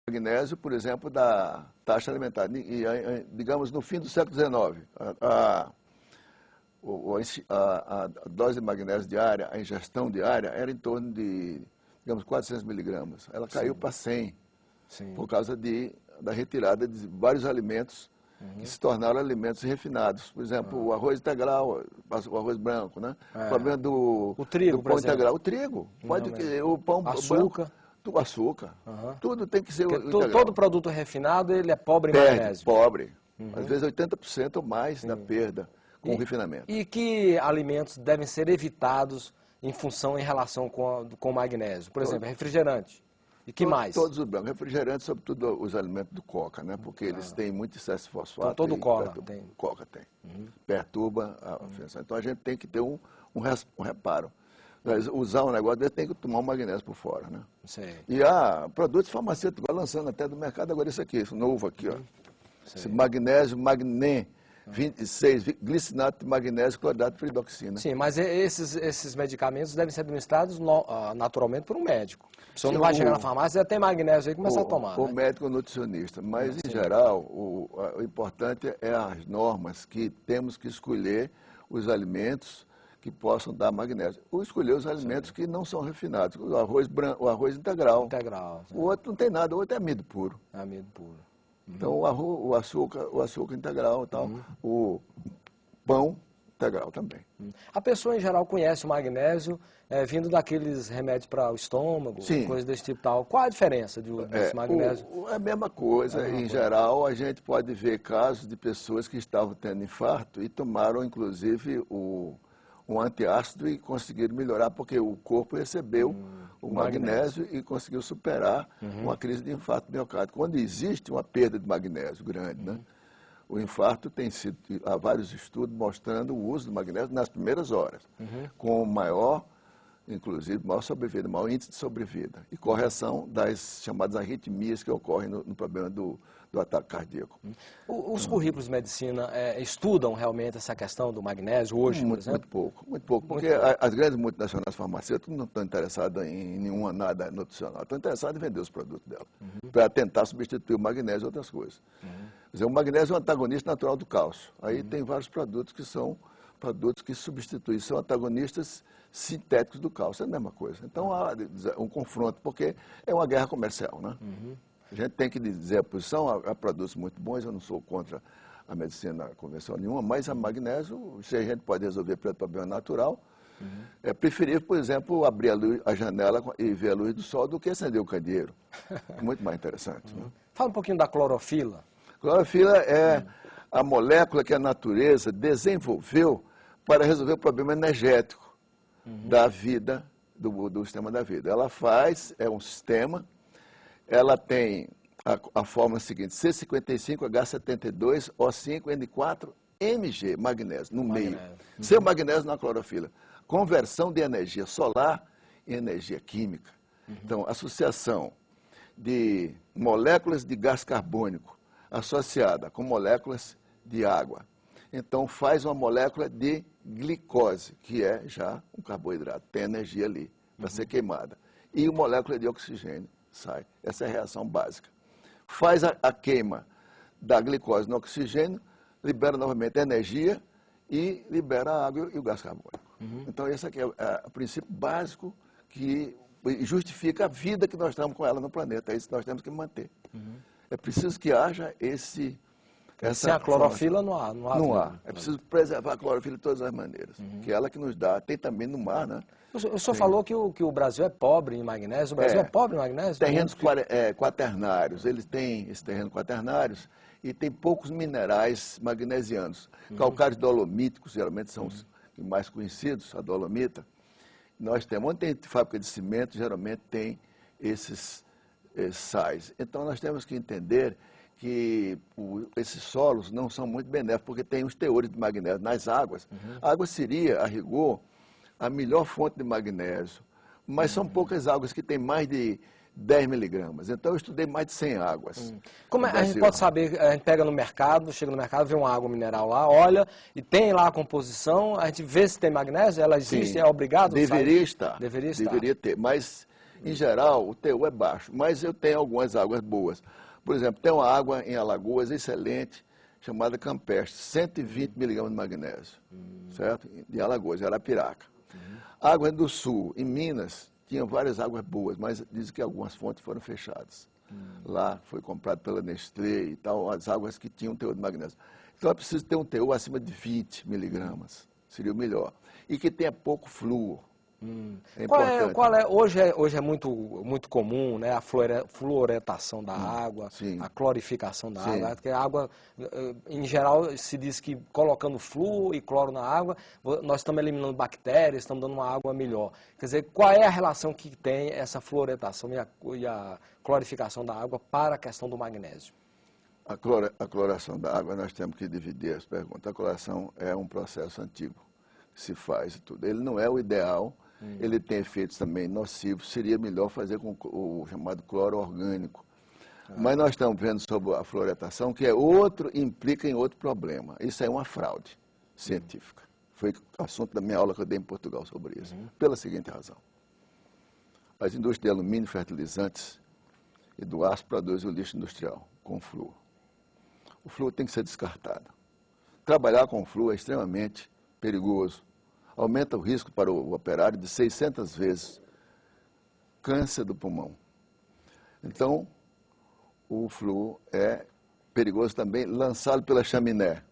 magnésio, por exemplo, da taxa alimentar. Digamos, no fim do século XIX, a dose de magnésio diária, a ingestão diária, era em torno de, digamos, 400 miligramas. Ela caiu para 100, por causa da retirada de vários alimentos que se tornaram alimentos refinados. Por exemplo, o arroz integral, o arroz branco, né? O problema do trigo, do pão integral. O trigo, o pão açúcar. branco, o açúcar, tudo tem que ser integral. Todo produto refinado, ele é pobre em magnésio. Pobre. Às vezes 80% ou mais da perda com o refinamento. E que alimentos devem ser evitados em relação com o magnésio? Por exemplo, refrigerante. E que mais? Todos os brancos. Refrigerantes, sobretudo os alimentos do coca, né? Porque eles têm muito excesso de fosfato. Então, todo coca tem. Coca tem. Perturba a função. Então a gente tem que ter um reparo. Usar um negócio desse, tem que tomar um magnésio por fora, né? E há produtos farmacêuticos lançando até do mercado agora isso novo aqui, ó. Esse magnésio, Magné, 26, glicinato de magnésio, cloredato de peridoxina. Sim, mas esses medicamentos devem ser administrados naturalmente por um médico. O senhor não vai chegar na farmácia e tem magnésio aí e começar a tomar. O médico ou nutricionista. Mas, em geral, o importante é as normas que temos que escolher os alimentos que possam dar magnésio. Ou escolher os alimentos que não são refinados. O arroz branco, o arroz integral. O outro não tem nada, o outro é amido puro. Amido puro. Então, o açúcar integral e tal. O pão integral também. A pessoa, em geral, conhece o magnésio vindo daqueles remédios para o estômago, coisas desse tipo tal. Qual a diferença desse magnésio? É a mesma coisa. Em geral, a gente pode ver casos de pessoas que estavam tendo infarto e tomaram, inclusive, um antiácido e conseguiram melhorar, porque o corpo recebeu o magnésio e conseguiu superar uma crise de infarto miocárdico. Quando existe uma perda de magnésio grande, né? O infarto tem sido, há vários estudos mostrando o uso do magnésio nas primeiras horas, com maior, inclusive, maior sobrevida, maior índice de sobrevida e correção das chamadas arritmias que ocorrem no problema do ataque cardíaco. Os currículos de medicina estudam realmente essa questão do magnésio hoje, por exemplo? Muito pouco, porque as grandes multinacionais farmacêuticas não estão interessadas em nada nutricional, estão interessadas em vender os produtos dela, para tentar substituir o magnésio e outras coisas. Quer dizer, o magnésio é um antagonista natural do cálcio. Aí tem vários produtos que são produtos que substituem, são antagonistas sintéticos do cálcio, é a mesma coisa. Então há um confronto, porque é uma guerra comercial, né? A gente tem que dizer a posição, há produtos muito bons, eu não sou contra a medicina convencional nenhuma, mas a magnésio, se a gente pode resolver pelo problema natural, é preferível, por exemplo, abrir a janela e ver a luz do sol do que acender o candeeiro. Muito mais interessante. Né? Fala um pouquinho da clorofila. Clorofila é a molécula que a natureza desenvolveu para resolver o problema energético da vida, do sistema da vida. Ela é um sistema. Ela tem a fórmula seguinte, C55H72O5N4Mg, magnésio, no meio. Seu magnésio na clorofila. Conversão de energia solar em energia química. Então, associação de moléculas de gás carbônico associada com moléculas de água. Então, faz uma molécula de glicose, que é já um carboidrato, tem energia ali para ser queimada. E uma molécula de oxigênio. Sai. Essa é a reação básica. Faz a queima da glicose no oxigênio, libera novamente a energia e libera a água e o gás carbônico. Então, esse aqui é o princípio básico que justifica a vida que nós estamos com ela no planeta. É isso que nós temos que manter. É preciso que haja sem a clorofila não há. Não há. É preciso preservar a clorofila de todas as maneiras. Que é ela que nos dá. Tem também no mar, né? O senhor falou que o Brasil é pobre em magnésio. O Brasil é pobre em magnésio? Terrenos quaternários. Eles têm esses terrenos quaternários e tem poucos minerais magnesianos. Calcários dolomíticos, geralmente são os mais conhecidos, a dolomita. Nós temos, onde tem fábrica de cimento, geralmente tem esses sais. Então, nós temos que entender que esses solos não são muito benéficos, porque tem os teores de magnésio nas águas. A água seria, a rigor, a melhor fonte de magnésio, mas são poucas águas que têm mais de 10 miligramas. Então, eu estudei mais de 100 águas. Como a gente pode saber, a gente pega no mercado, chega no mercado, vê uma água mineral lá, olha, e tem lá a composição, a gente vê se tem magnésio, ela existe, é obrigado? Deveria estar. Deveria estar. Deveria ter, mas Em geral, o teor é baixo, mas eu tenho algumas águas boas. Por exemplo, tem uma água em Alagoas excelente, chamada Campestre, 120 miligramas de magnésio, certo? De Alagoas, Arapiraca. Água do Sul, em Minas, tinha várias águas boas, mas dizem que algumas fontes foram fechadas. Lá foi comprado pela Nestlé e tal, as águas que tinham teor de magnésio. Então é preciso ter um teor acima de 20 miligramas, seria o melhor. E que tenha pouco flúor. É importante. Hoje é muito comum, né, a fluoretação da água, sim. a clorificação da Sim. água. Porque a água, em geral, se diz que colocando flúor e cloro na água, nós estamos eliminando bactérias, estamos dando uma água melhor. Quer dizer, qual é a relação que tem essa fluoretação e a clorificação da água para a questão do magnésio? A cloração da água, nós temos que dividir as perguntas. A cloração é um processo antigo que se faz e tudo. Ele não é o ideal. Ele tem efeitos também nocivos, seria melhor fazer com o chamado cloro orgânico. Mas nós estamos vendo sobre a fluoretação, que implica em outro problema. Isso é uma fraude científica. Foi assunto da minha aula que eu dei em Portugal sobre isso. Pela seguinte razão. As indústrias de alumínio, fertilizantes e do aço produzem o lixo industrial com flúor. O flúor tem que ser descartado. Trabalhar com flúor é extremamente perigoso. Aumenta o risco para o operário de 600 vezes câncer do pulmão. Então, o flúor é perigoso também lançado pela chaminé.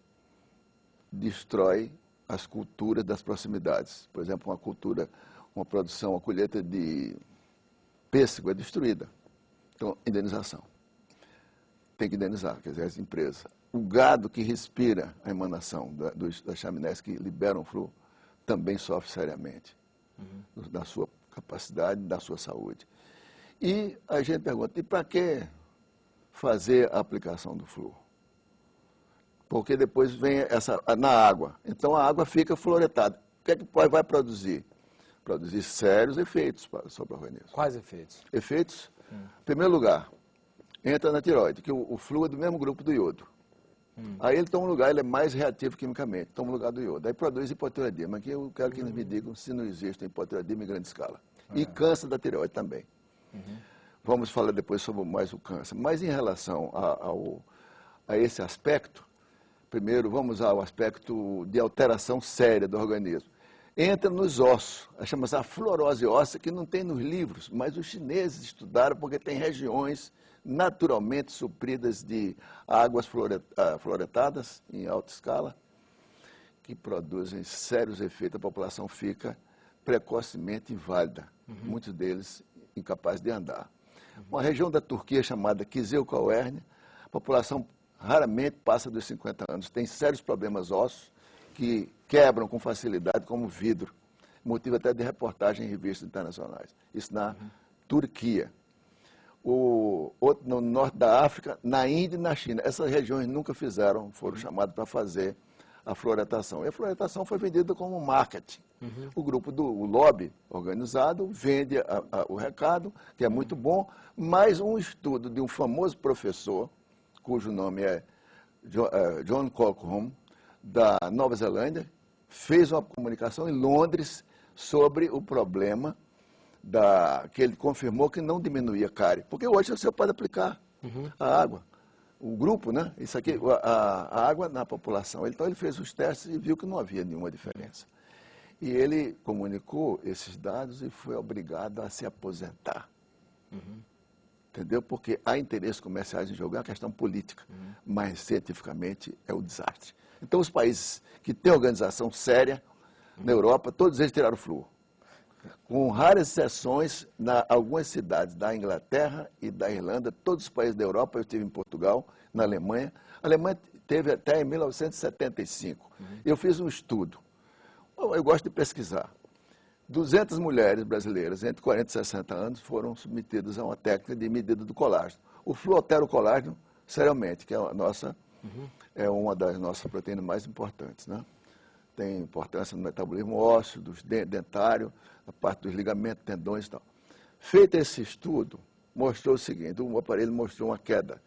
Destrói as culturas das proximidades. Por exemplo, uma produção, uma colheita de pêssego é destruída. Então, indenização. Tem que indenizar, quer dizer, as empresas. O gado que respira a emanação das chaminés que liberam flúor também sofre seriamente da sua capacidade, da sua saúde. E a gente pergunta, e para que fazer a aplicação do flúor? Porque depois vem na água. Então a água fica fluoretada. O que é que vai produzir? Produzir sérios efeitos sobre o organismo. Quais efeitos? Efeitos? Em primeiro lugar, entra na tireoide, que o flúor é do mesmo grupo do iodo. Aí ele toma um lugar, ele é mais reativo quimicamente, toma o lugar do iodo. Aí produz hipotireoidismo. Aqui eu quero que eles me digam se não existe hipotireoidismo em grande escala. E câncer da tireoide também. Vamos falar depois sobre mais o câncer. Mas em relação a esse aspecto, primeiro vamos ao aspecto de alteração séria do organismo. Entra nos ossos, chama-se a fluorose óssea, que não tem nos livros, mas os chineses estudaram porque tem regiões naturalmente supridas de águas fluoretadas em alta escala, que produzem sérios efeitos. A população fica precocemente inválida, muitos deles incapazes de andar. Uma região da Turquia chamada Kizilcavernia, a população raramente passa dos 50 anos, tem sérios problemas ósseos que quebram com facilidade como vidro, motivo até de reportagem em revistas internacionais. Isso na Turquia. No norte da África, na Índia e na China. Essas regiões nunca foram chamadas para fazer a fluoretação. E a fluoretação foi vendida como marketing. O grupo o lobby organizado vende o recado, que é muito bom, mas um estudo de um famoso professor, cujo nome é John Cochrane, da Nova Zelândia, fez uma comunicação em Londres sobre o problema que ele confirmou que não diminuía cárie. Porque hoje você pode aplicar a água. O grupo, né? Isso aqui, a água na população. Então ele fez os testes e viu que não havia nenhuma diferença. E ele comunicou esses dados e foi obrigado a se aposentar. Entendeu? Porque há interesses comerciais em jogo, é uma questão política. Mas cientificamente é um desastre. Então os países que têm organização séria, na Europa, todos eles tiraram o flúor. Com raras exceções, algumas cidades da Inglaterra e da Irlanda, todos os países da Europa, eu estive em Portugal, na Alemanha. A Alemanha teve até em 1975. Eu fiz um estudo. Eu gosto de pesquisar. 200 mulheres brasileiras entre 40 e 60 anos foram submetidas a uma técnica de medida do colágeno. O flúor altera o colágeno seriamente, que é uma das nossas proteínas mais importantes, né? Tem importância no metabolismo ósseo, dentário, na parte dos ligamentos, tendões e tal. Feito esse estudo, mostrou o seguinte, o aparelho mostrou uma queda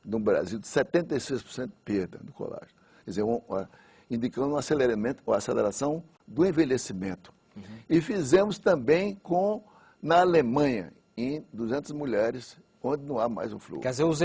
no Brasil de 76% de perda do colágeno. Quer dizer, indicando uma aceleração do envelhecimento. E fizemos também na Alemanha, em 200 mulheres onde não há mais o flúor. Quer dizer, os